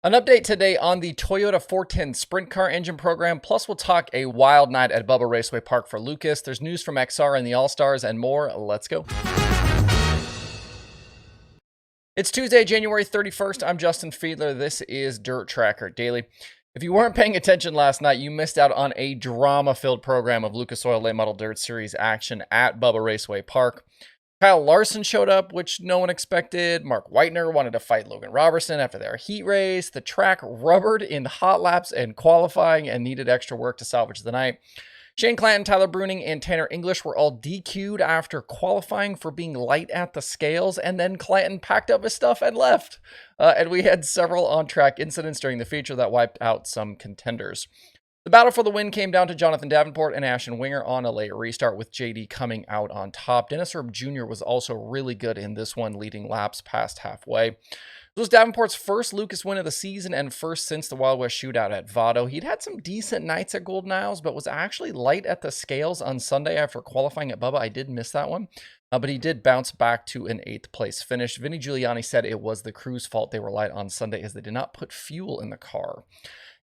An update today on the Toyota 410 Sprint Car engine program, plus we'll talk a wild night at Bubba Raceway Park for Lucas. There's news from XR and the All-Stars and more. Let's go. It's Tuesday, January 31st. I'm Justin Fiedler. This is Dirt Tracker Daily. If you weren't paying attention last night, you missed out on a drama-filled program of Lucas Oil Late Model Dirt Series action at Bubba Raceway Park. Kyle Larson showed up, which no one expected. Mark Whitener wanted to fight Logan Robertson after their heat race. The track rubbered in hot laps and qualifying and needed extra work to salvage the night. Shane Clanton, Tyler Bruning, and Tanner English were all DQ'd after qualifying for being light at the scales, and then Clanton packed up his stuff and left. And we had several on-track incidents during the feature that wiped out some contenders. The battle for the win came down to Jonathan Davenport and Ashton Winger on a late restart, with JD coming out on top. Dennis Erb Jr. was also really good in this one, leading laps past halfway. This was Davenport's first Lucas win of the season and first since the Wild West shootout at Vado. He'd had some decent nights at Golden Isles, but was actually light at the scales on Sunday after qualifying at Bubba. I did miss that one, but he did bounce back to an 8th place finish. Vinny Giuliani said it was the crew's fault they were light on Sunday as they did not put fuel in the car.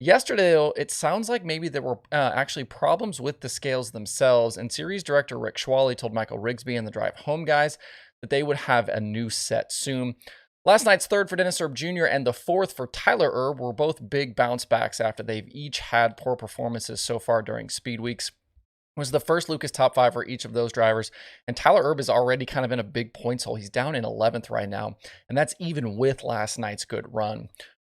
Yesterday, though, it sounds like maybe there were actually problems with the scales themselves, and series director Rick Schwally told Michael Rigsby and the Drive Home guys that they would have a new set soon. Last night's third for Dennis Erb Jr. and the fourth for Tyler Erb were both big bounce backs after they've each had poor performances so far during speed weeks. It was the first Lucas top 5 for each of those drivers, and Tyler Erb is already kind of in a big points hole. He's down in 11th right now, and that's even with last night's good run.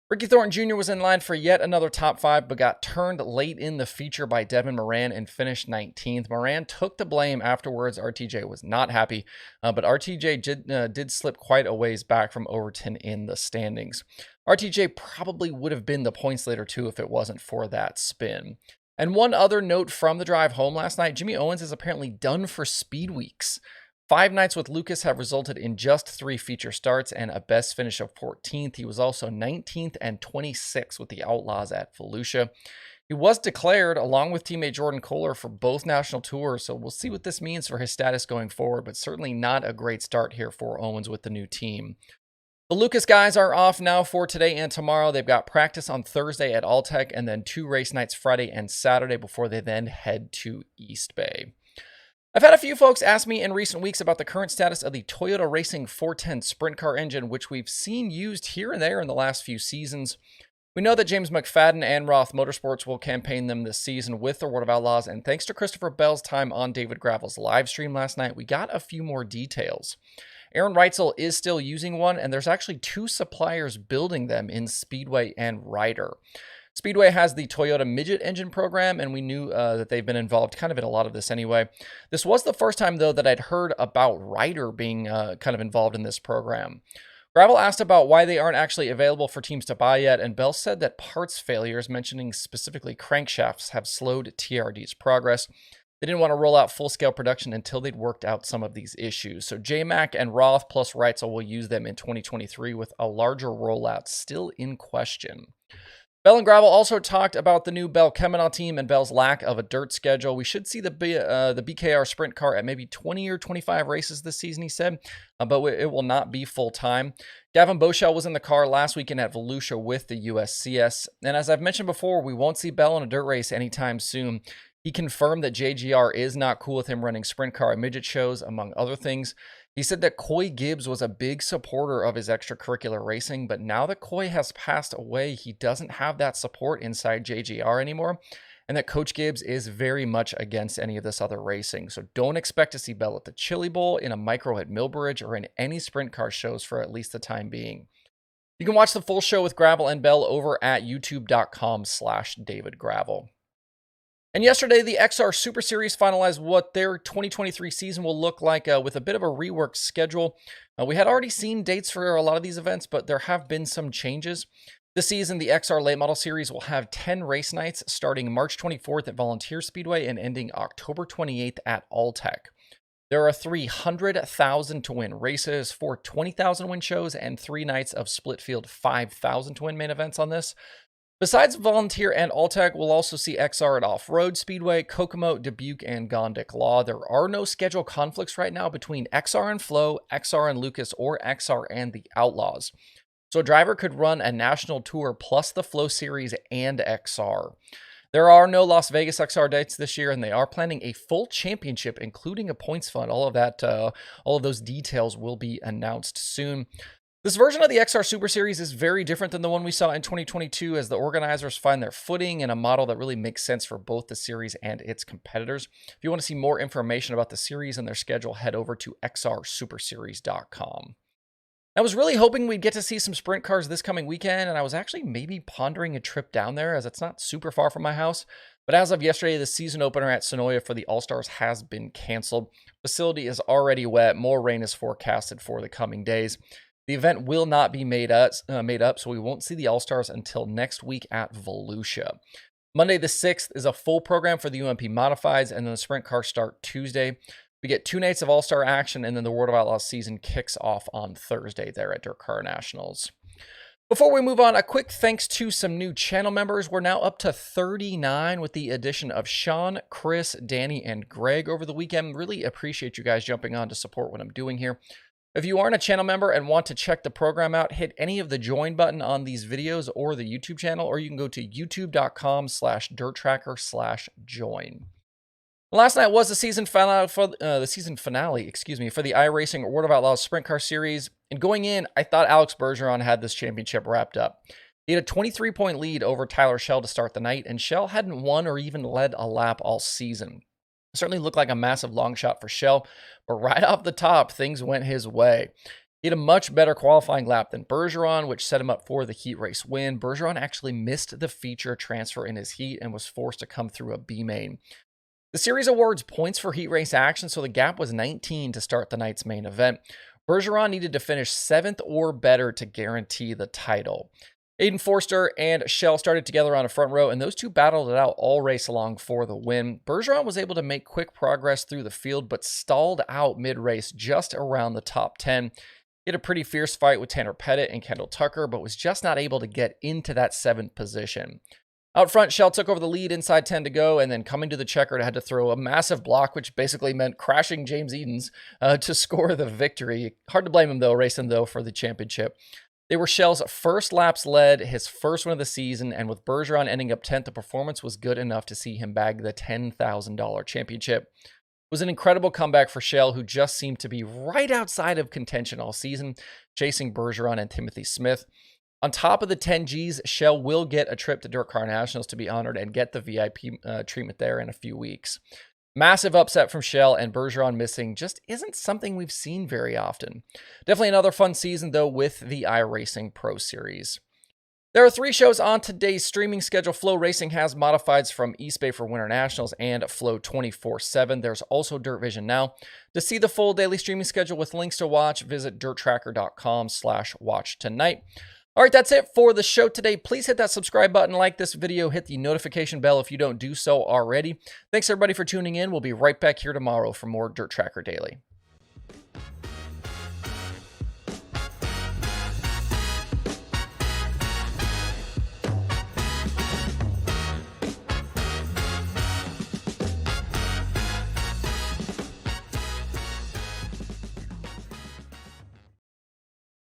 Ricky Thornton Jr. was in line for yet another top 5, but got turned late in the feature by Devin Moran and finished 19th. Moran took the blame afterwards. RTJ was not happy, but RTJ did slip quite a ways back from Overton in the standings. RTJ probably would have been the points leader too if it wasn't for that spin. And one other note from the drive home last night, Jimmy Owens is apparently done for speed weeks. 5 nights with Lucas have resulted in just 3 feature starts and a best finish of 14th. He was also 19th and 26th with the Outlaws at Volusia. He was declared along with teammate Jordan Kohler for both national tours, so we'll see what this means for his status going forward, but certainly not a great start here for Owens with the new team. The Lucas guys are off now for today and tomorrow. They've got practice on Thursday at Alltech and then 2 race nights Friday and Saturday before they then head to East Bay. I've had a few folks ask me in recent weeks about the current status of the Toyota Racing 410 Sprint Car engine, which we've seen used here and there in the last few seasons. We know that James McFadden and Roth Motorsports will campaign them this season with the World of Outlaws, and thanks to Christopher Bell's time on David Gravel's live stream last night, we got a few more details. Aaron Reitzel is still using one, and there's actually 2 suppliers building them in Speedway and Ryder. Speedway has the Toyota Midget engine program, and we knew that they've been involved kind of in a lot of this anyway. This was the first time, though, that I'd heard about Ryder being kind of involved in this program. Gravel asked about why they aren't actually available for teams to buy yet, and Bell said that parts failures, mentioning specifically crankshafts, have slowed TRD's progress. They didn't want to roll out full-scale production until they'd worked out some of these issues. So JMac and Roth plus Reitzel will use them in 2023 with a larger rollout still in question. Bell and Gravel also talked about the new Bell Kemena team and Bell's lack of a dirt schedule. We should see the BKR sprint car at maybe 20 or 25 races this season, he said, but it will not be full-time. Gavin Boschel was in the car last weekend at Volusia with the USCS, and as I've mentioned before, we won't see Bell in a dirt race anytime soon. He confirmed that JGR is not cool with him running sprint car at midget shows, among other things. He said that Coy Gibbs was a big supporter of his extracurricular racing, but now that Coy has passed away, he doesn't have that support inside JGR anymore, and that Coach Gibbs is very much against any of this other racing. So don't expect to see Bell at the Chili Bowl, in a micro at Millbridge, or in any sprint car shows for at least the time being. You can watch the full show with Gravel and Bell over at youtube.com/DavidGravel. And yesterday, the XR Super Series finalized what their 2023 season will look like with a bit of a reworked schedule. We had already seen dates for a lot of these events, but there have been some changes. This season, the XR Late Model Series will have 10 race nights starting March 24th at Volunteer Speedway and ending October 28th at Alltech. There are 300,000 to win races, 4 20,000 win shows, and 3 nights of split field 5,000 to win main events on this. Besides Volunteer and Alltech, we'll also see XR at Off-Road Speedway, Kokomo, Dubuque, and Gondik Law. There are no schedule conflicts right now between XR and Flow, XR and Lucas, or XR and the Outlaws. So a driver could run a national tour plus the Flow Series and XR. There are no Las Vegas XR dates this year, and they are planning a full championship, including a points fund. All of those details will be announced soon. This version of the XR Super Series is very different than the one we saw in 2022, as the organizers find their footing in a model that really makes sense for both the series and its competitors. If you want to see more information about the series and their schedule, head over to xrsuperseries.com. I was really hoping we'd get to see some sprint cars this coming weekend, and I was actually maybe pondering a trip down there, as it's not super far from my house. But as of yesterday, the season opener at Senoia for the All-Stars has been canceled. Facility is already wet. More rain is forecasted for the coming days. The event will not be made up, so we won't see the All-Stars until next week at Volusia. Monday the 6th is a full program for the UMP Modifieds, and then the sprint cars start Tuesday. We get 2 nights of All-Star action, and then the World of Outlaws season kicks off on Thursday there at Dirt Car Nationals. Before we move on, a quick thanks to some new channel members. We're now up to 39 with the addition of Sean, Chris, Danny, and Greg over the weekend. Really appreciate you guys jumping on to support what I'm doing here. If you aren't a channel member and want to check the program out, hit any of the join button on these videos or the YouTube channel, or you can go to youtube.com/dirttracker/join. Last night was the season finale for the iRacing World of Outlaws Sprint Car Series. And going in, I thought Alex Bergeron had this championship wrapped up. He had a 23-point lead over Tyler Schell to start the night, and Schell hadn't won or even led a lap all season. It certainly looked like a massive long shot for Schell, but right off the top, things went his way. He had a much better qualifying lap than Bergeron, which set him up for the heat race win. Bergeron actually missed the feature transfer in his heat and was forced to come through a B main. The series awards points for heat race action, so the gap was 19 to start the night's main event. Bergeron needed to finish 7th or better to guarantee the title. Aiden Forster and Schell started together on a front row, and those two battled it out all race long for the win. Bergeron was able to make quick progress through the field, but stalled out mid-race just around the top 10. He had a pretty fierce fight with Tanner Pettit and Kendall Tucker, but was just not able to get into that 7th position. Out front, Schell took over the lead inside 10 to go, and then coming to the checkered, had to throw a massive block, which basically meant crashing James Edens to score the victory. Hard to blame him, though, racing, though, for the championship. They were Schell's first laps led, his first one of the season, and with Bergeron ending up 10th, the performance was good enough to see him bag the $10,000 championship. It was an incredible comeback for Schell, who just seemed to be right outside of contention all season, chasing Bergeron and Timothy Smith. On top of the 10 Gs, Schell will get a trip to Dirt Car Nationals to be honored and get the VIP treatment there in a few weeks. Massive upset from Schell, and Bergeron missing just isn't something we've seen very often. Definitely another fun season, though, with the iRacing Pro Series. There are 3 shows on today's streaming schedule. Flow Racing has modifieds from East Bay for Winter Nationals and Flow 24/7. There's also Dirt Vision now. To see the full daily streaming schedule with links to watch, visit dirttracker.com/watch tonight. All right, that's it for the show today. Please hit that subscribe button, like this video, hit the notification bell if you don't do so already. Thanks everybody for tuning in. We'll be right back here tomorrow for more Dirt Tracker Daily.